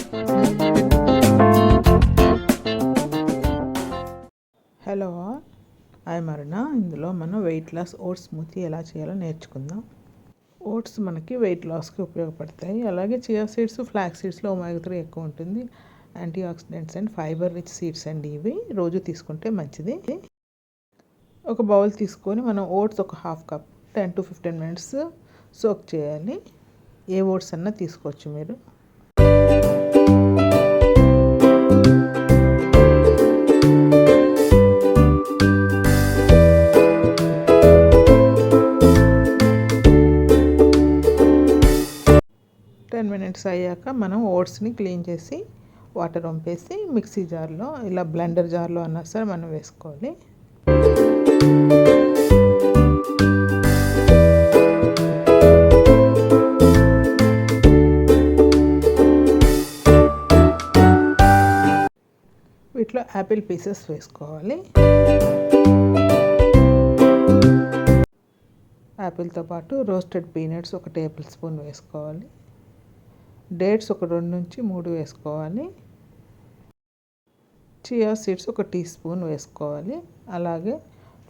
Hello I'm అరుణ. ఇందులో మనం weight loss oats smoothie ఎలా చేయాలో నేర్చుకుందాం. ఓట్స్ మనకి వెయిట్ లాస్కి ఉపయోగపడతాయి. అలాగే చియా సీడ్స్, ఫ్లాక్స్ సీడ్స్లో ఒమేగా 3 ఎక్కువ ఉంటుంది. Antioxidants and fibre rich seeds అండి. ఇవి రోజు తీసుకుంటే మంచిది. ఒక బౌల్ తీసుకొని మనం ఓట్స్ ఒక half cup 10 to 15 minutes soak చేయాలి. ఏ ఓట్స్ అన్నా తీసుకోవచ్చు మీరు. మినిట్స్ అయ్యాక మనం ఓట్స్ని క్లీన్ చేసి వాటర్ వంపేసి మిక్సీ జార్లో, ఇలా బ్లెండర్ జార్లో అన్నా సరే మనం వేసుకోవాలి. వీటిలో యాపిల్ పీసెస్ వేసుకోవాలి. యాపిల్తో పాటు రోస్టెడ్ పీనట్స్ ఒక టేబుల్ స్పూన్ వేసుకోవాలి. డేట్స్ ఒక 2 నుంచి 3 వేసుకోవాలి. చియా సీడ్స్ ఒక టీ స్పూన్ వేసుకోవాలి. అలాగే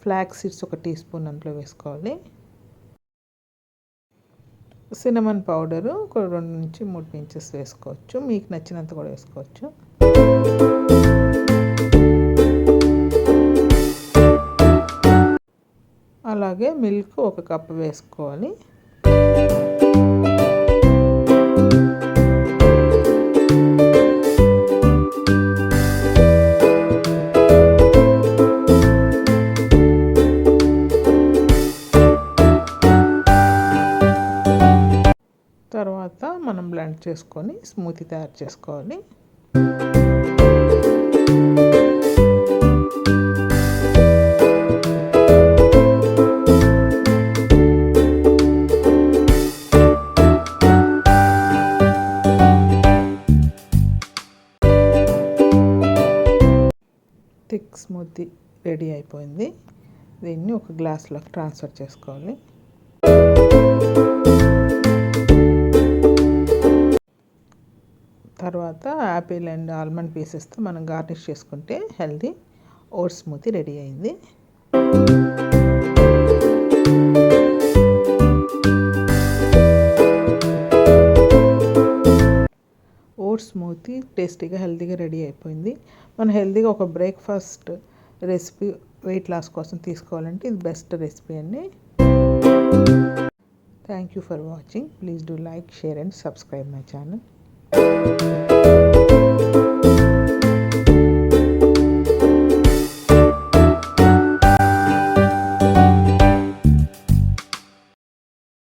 ఫ్లాక్స్ సీడ్స్ ఒక టీ స్పూన్ అందులో వేసుకోవాలి. సినమన్ పౌడరు ఒక 2 నుంచి 3 pinches వేసుకోవచ్చు. మీకు నచ్చినంత కూడా వేసుకోవచ్చు. అలాగే మిల్క్ ఒక కప్ వేసుకోవాలి. తర్వాత మనం బ్లెండ్ చేసుకొని స్మూతీ తయారు చేసుకోవాలి. థిక్ స్మూతీ రెడీ అయిపోయింది. దీన్ని ఒక గ్లాస్లోకి ట్రాన్స్ఫర్ చేసుకోవాలి. తర్వాత యాపిల్ అండ్ ఆల్మండ్ పీసెస్తో మనం గార్నిష్ చేసుకుంటే హెల్దీ ఓట్స్ స్మూతీ రెడీ అయింది. ఓట్స్ స్మూతీ టేస్టీగా హెల్తీగా రెడీ అయిపోయింది. మనం హెల్తీగా ఒక బ్రేక్ఫాస్ట్ రెసిపీ వెయిట్ లాస్ కోసం తీసుకోవాలంటే ఇది బెస్ట్ రెసిపీ అండి. Thank you for watching. Please do like, share and subscribe my channel.